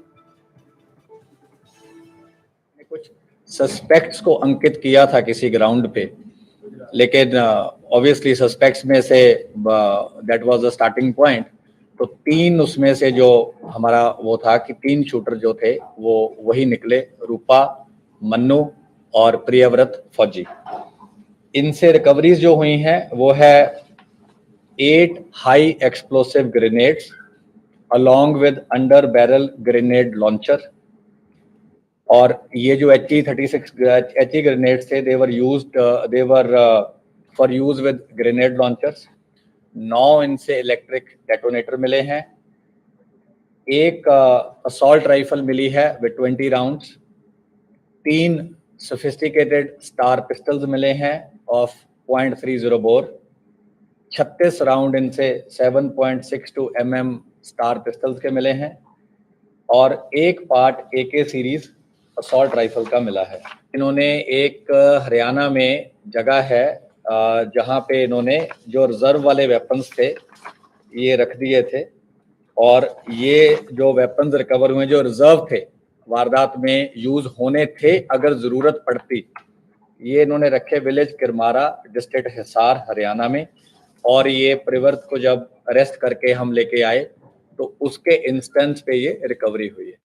कुछ suspects को अंकित किया था किसी ground पे लेकिन obviously suspects में say that was the starting point तो 3 उसमें से जो हमारा वो था कि 3 शूटर जो थे वो वही निकले रूपा मन्नू और प्रियव्रत फौजी इनसे रिकवरीज जो हुई हैं वो है 8 high explosive grenades along with under barrel grenade launcher और ये जो HE ग्रेनेड्स थे they were for use with grenade launchers 9 इनसे इलेक्ट्रिक डेटोनेटर मिले हैं एक असॉल्ट राइफल मिली है with 20 rounds 3 sophisticated star pistols मिले हैं of .30 bore 36 राउंड इनसे 7.62 mm स्टार पिस्टल्स के मिले हैं और एक part AK series assault rifle का मिला है इन्होंने एक हरियाणा में जगह है जहां पे इन्होंने जो रिजर्व वाले वेपन्स थे ये रख दिए थे और ये जो वेपन्स रिकवर हुए जो रिजर्व थे वारदात में यूज होने थे अगर जरूरत पड़ती ये इन्होंने रखे विलेज किरमारा डिस्ट्रिक्ट हिसार हरियाणा में और ये प्रिवर्त को जब अरेस्ट करके हम लेके आए तो उसके इंस्टेंस पे ये रिकवरी हुई है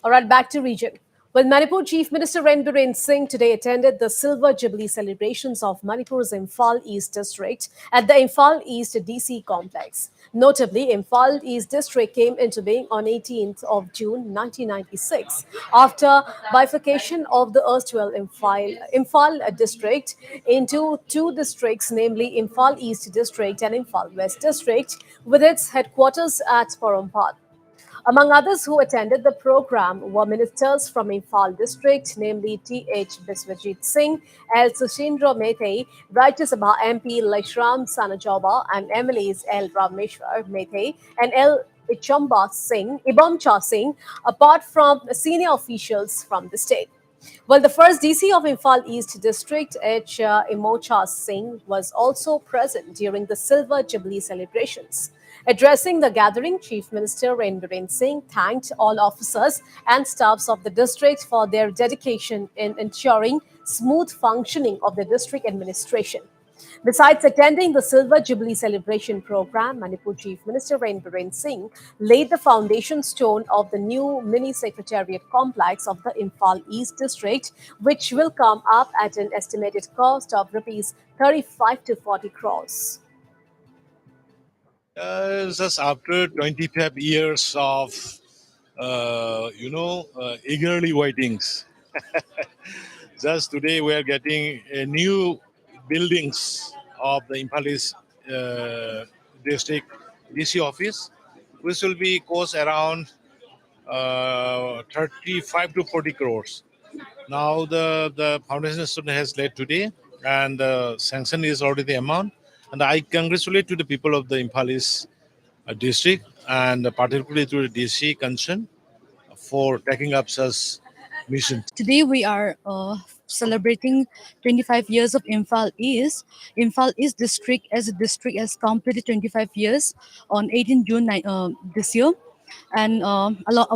All right, back to region. Well, Manipur Chief Minister Ren Biren Singh today attended the Silver Jubilee celebrations of Manipur's Imphal East District at the Imphal East DC complex. Notably, Imphal East District came into being on 18th of June 1996 after bifurcation of the erstwhile Imphal District into 2 districts, namely Imphal East District and Imphal West District, with its headquarters at Porompat. Among others who attended the program were ministers from Imphal district, namely T.H. Biswajit Singh, L. Sushindra Mehta, Rajya Sabha MP Lashram Sanajoba, and MLAs L. Rameshwar Mehta and L. Ibamcha Singh, apart from senior officials from the state. Well, the first DC of Imphal East District, H. Imocha Singh, was also present during the Silver Jubilee celebrations. Addressing the gathering, Chief Minister Biren Singh thanked all officers and staffs of the district for their dedication in ensuring smooth functioning of the district administration. Besides attending the Silver Jubilee celebration program, Manipur Chief Minister Biren Singh laid the foundation stone of the new mini secretariat complex of the Imphal East District, which will come up at an estimated cost of rupees 35 to 40 crores. Just after 25 years of, eagerly waitings, just today we are getting a new buildings of the Imphal East district DC office, which will be cost around 35 to 40 crores. Now the foundation stone has laid today, and the sanction is already the amount. And I congratulate to the people of the Imphal East district, and particularly to the DC concerned for taking up such mission. Today we are celebrating 25 years of Imphal East. Imphal East district as a district has completed 25 years on 18 June this year. And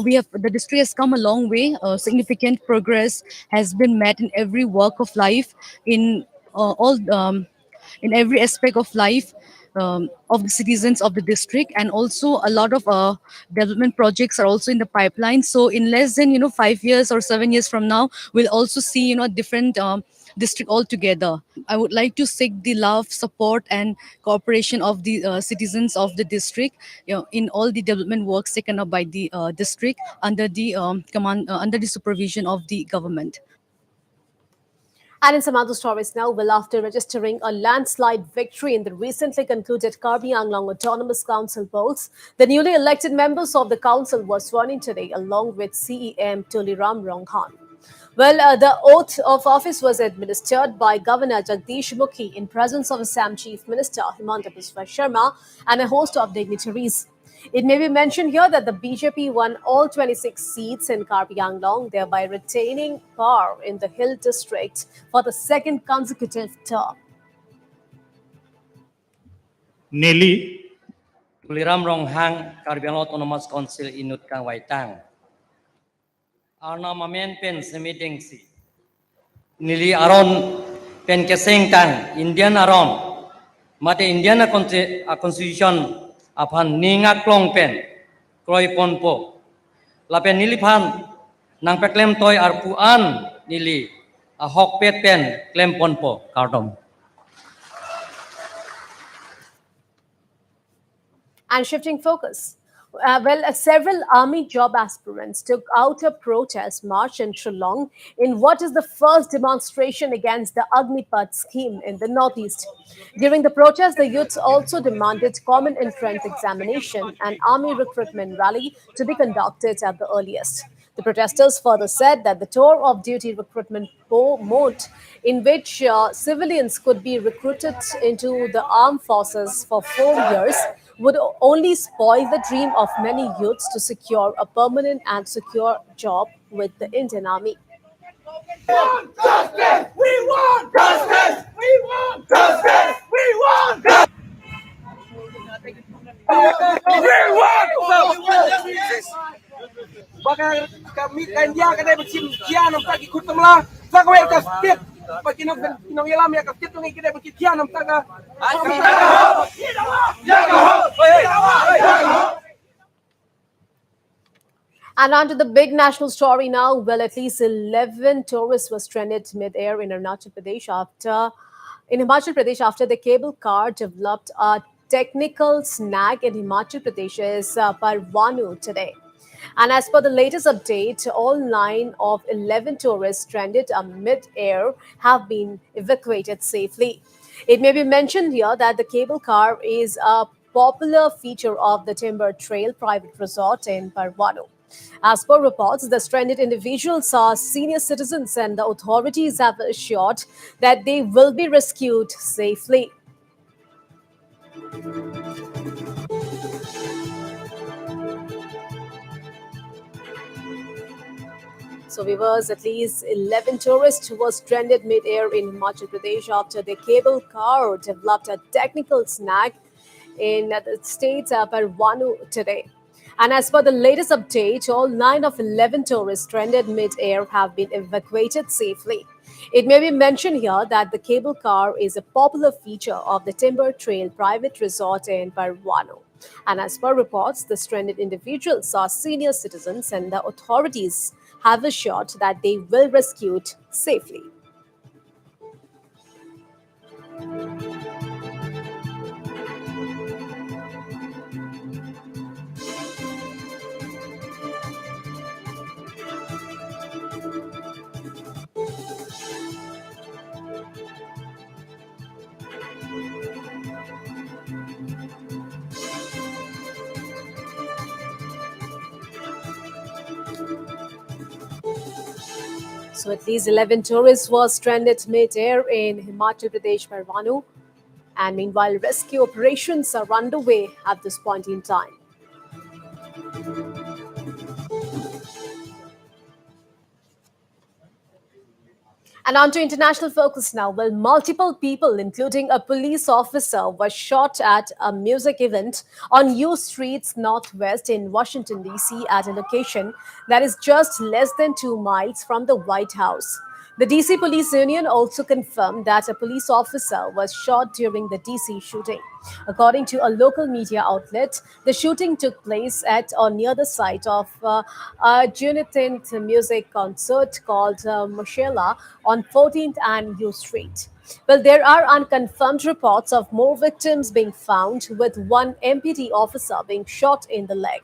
we have the district has come a long way. Significant progress has been met in every walk of life, in every aspect of life of the citizens of the district, and also a lot of development projects are also in the pipeline. So in less than 5 years or 7 years from now, we'll also see a different district altogether. I would like to seek the love, support, and cooperation of the citizens of the district, in all the development works taken up by the district under the under the supervision of the government. And in some other stories now, well, after registering a landslide victory in the recently concluded Karbi Anglong Autonomous Council polls, the newly elected members of the council were sworn in today, along with CEM Tuliram Ronghan. Well, the oath of office was administered by Governor Jagdish Mukhi in presence of Assam Chief Minister Himanta Biswa Sharma and a host of dignitaries. It may be mentioned here that the BJP won all 26 seats in Karbi Anglong, thereby retaining power in the Hill district for the second consecutive term. Nelly Tuliram Ronghang Karbi Anglong Autonomous Council Inut Kang Waitang. Arna Mamen Pen Semidengsi. Nili Aron Pen Keseng Kang Indian Aron. Mate Indian Constitution apan ningak klong pen kroy ponpo lapen nilipan nang peklem toy arpuan nili ahok pet pen klem ponpo kardom. And shifting focus. Several army job aspirants took out a protest march in Shillong in what is the first demonstration against the Agnipat scheme in the northeast. During the protest, the youths also demanded common entrance examination and army recruitment rally to be conducted at the earliest. The protesters further said that the tour of duty recruitment mode, in which civilians could be recruited into the armed forces for 4 years, would only spoil the dream of many youths to secure a permanent and secure job with the Indian Army. We want justice! We want justice! We want justice! We want justice! Baka kami kanya kada bersim kian nampak ikut temlah saka wel ka stit baki nang yelam ya ka stit ngi kada baki kian nampak ka And on to the big national story now. Well, at least 11 tourists were stranded mid-air in Himachal Pradesh after the cable car developed a technical snag in Himachal Pradesh's Parwanu today. And as per the latest update, all 9 of 11 tourists stranded mid-air have been evacuated safely. It may be mentioned here that the cable car is a popular feature of the Timber Trail private resort in Parwano. As per reports, the stranded individuals are senior citizens and the authorities have assured that they will be rescued safely. So, viewers, at least 11 tourists were stranded mid-air in Himachal Pradesh after their cable car developed a technical snag in the state Parwanu today. And as per the latest update, all 9 of 11 tourists stranded mid-air have been evacuated safely. It may be mentioned here that the cable car is a popular feature of the Timber Trail private resort in Parwanu. And as per reports, the stranded individuals are senior citizens and the authorities have assured that they will be rescued safely. So at least 11 tourists were stranded mid-air in Himachal Pradesh, Parwanu. And meanwhile, rescue operations are underway at this point in time. And on to international focus now. Well, multiple people, including a police officer, were shot at a music event on U Street's Northwest in Washington, D.C., at a location that is just less than 2 miles from the White House. The DC Police Union also confirmed that a police officer was shot during the DC shooting. According to a local media outlet, the shooting took place at or near the site of a Juneteenth music concert called Moshela on 14th and U Street. Well, there are unconfirmed reports of more victims being found, with one MPD officer being shot in the leg.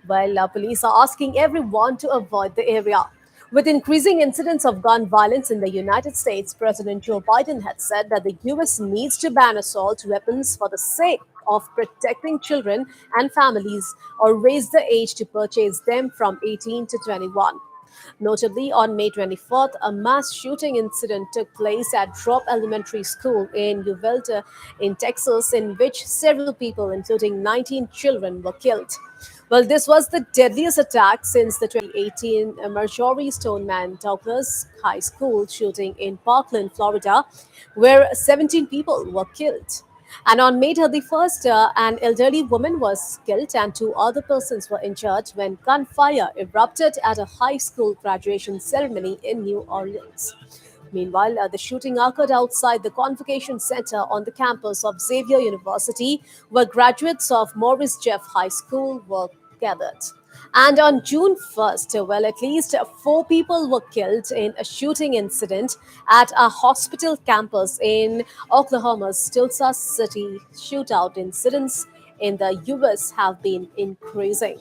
While police are asking everyone to avoid the area. With increasing incidents of gun violence in the United States, President Joe Biden had said that the U.S. needs to ban assault weapons for the sake of protecting children and families or raise the age to purchase them from 18 to 21. Notably, on May 24th, a mass shooting incident took place at Drop Elementary School in Uvalde, in Texas, in which several people, including 19 children, were killed. Well, this was the deadliest attack since the 2018 Marjorie Stoneman Douglas High School shooting in Parkland, Florida, where 17 people were killed. And on May 31st, an elderly woman was killed and 2 other persons were injured when gunfire erupted at a high school graduation ceremony in New Orleans. Meanwhile, the shooting occurred outside the Convocation Center on the campus of Xavier University, where graduates of Morris Jeff High School were gathered. And on June 1st, well, at least 4 people were killed in a shooting incident at a hospital campus in Oklahoma's Tulsa City. Shootout incidents in the U.S. have been increasing.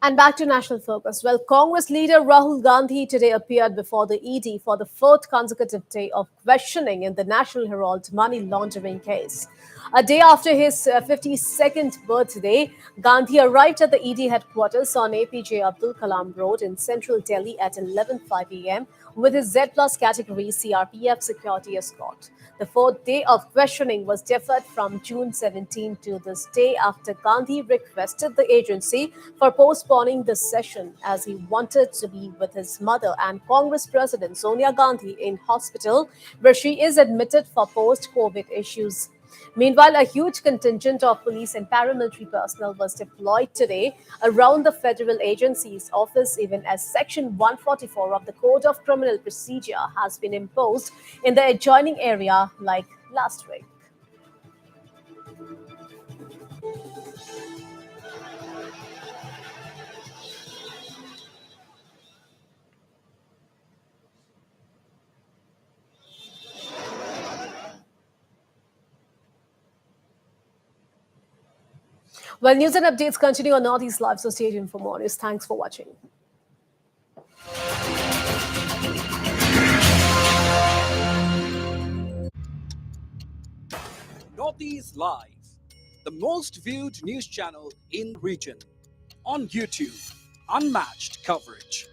And back to national focus. Well, Congress leader Rahul Gandhi today appeared before the ED for the fourth consecutive day of questioning in the National Herald money laundering case. A day after his 52nd birthday, Gandhi arrived at the ED headquarters on APJ Abdul Kalam Road in central Delhi at 11:05 a.m. with his Z plus category CRPF security escort. The fourth day of questioning was deferred from June 17 to this day after Gandhi requested the agency for postponing the session as he wanted to be with his mother and Congress President Sonia Gandhi in hospital, where she is admitted for post-COVID issues. Meanwhile, a huge contingent of police and paramilitary personnel was deployed today around the federal agency's office, even as Section 144 of the Code of Criminal Procedure has been imposed in the adjoining area like last week. Well, news and updates continue on Northeast Live, so stay tuned for more news. Thanks for watching. Northeast Live, the most viewed news channel in the region. On YouTube, unmatched coverage.